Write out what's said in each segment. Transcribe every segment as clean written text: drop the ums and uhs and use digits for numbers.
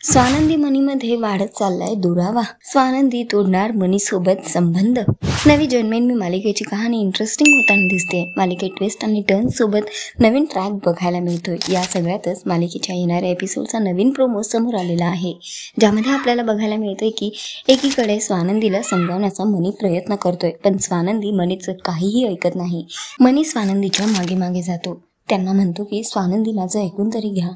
स्वानंदी मनीमध्ये वाढत चाललाय दुरावा. स्वानंदी तोडणार मनीसोबत संबंध. नवी जन्मेन्मी मालिकेची कहाणी इंटरेस्टिंग होताना दिसते. मालिकेत ट्विस्ट आणि टर्न सोबत नवीन ट्रॅक बघायला मिळतोय. या सगळ्यातच मालिकेच्या येणाऱ्या एपिसोडचा नवीन प्रोमो समोर आलेला आहे, ज्यामध्ये आपल्याला बघायला मिळतंय की एकीकडे स्वानंदीला समजावण्याचा मनी प्रयत्न करतोय, पण स्वानंदी मनीचं काहीही ऐकत नाही. मनी स्वानंदीच्या मागे मागे जातो. त्यांना म्हणतो की स्वानंदी माझं ऐकून तरी घ्या.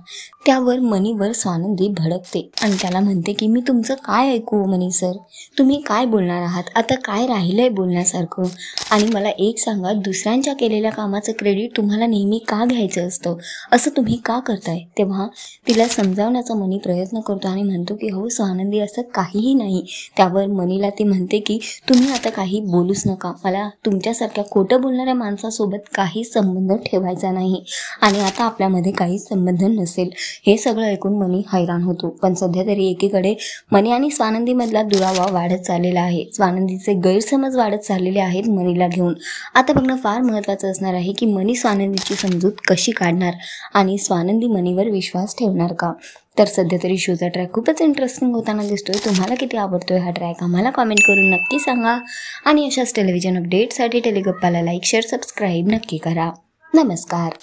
त्यावर मनीवर स्वानंदी भडकते आणि त्याला म्हणते की मी तुमचं काय ऐकू मनी सर, तुम्ही काय बोलणार आहात, आता काय राहिलंय बोलण्यासारखं. आणि मला एक सांगा, दुसऱ्यांच्या केलेल्या कामाचं क्रेडिट तुम्हाला नेहमी का घ्यायचं असतं, असं तुम्ही का करताय. तेव्हा तिला समजावण्याचा मनी प्रयत्न करतो आणि म्हणतो की हो स्वानंदी, असं काहीही नाही. त्यावर मनीला ती म्हणते की तुम्ही आता काही बोलूच नका, मला तुमच्यासारख्या खोटं बोलणाऱ्या माणसासोबत काही संबंध ठेवायचा नाही आणि आता आपल्यामध्ये काही संबंध नसेल. हे सगळं ऐकून मनी हैराण होतो. पण सध्या तरी एकीकडे मनी आणि स्वानंदी मधला दुरावा वाढत चाललेला आहे. स्वानंदीचे गैरसमज वाढत चाललेले आहेत मनीला घेऊन. आता बघणं फार महत्त्वाचं असणार आहे की मनी स्वानंदीची समजूत कशी काढणार आणि स्वानंदी मनीवर विश्वास ठेवणार का. तर सध्या तरी शोचा ट्रॅक खूपच इंटरेस्टिंग होताना दिसतोय. तुम्हाला किती आवडतोय हा ट्रॅक आम्हाला कॉमेंट करून नक्की सांगा. आणि अशाच टेलिव्हिजन अपडेटसाठी टेलिगप्पाला लाईक, शेअर, सबस्क्राईब नक्की करा. नमस्कार.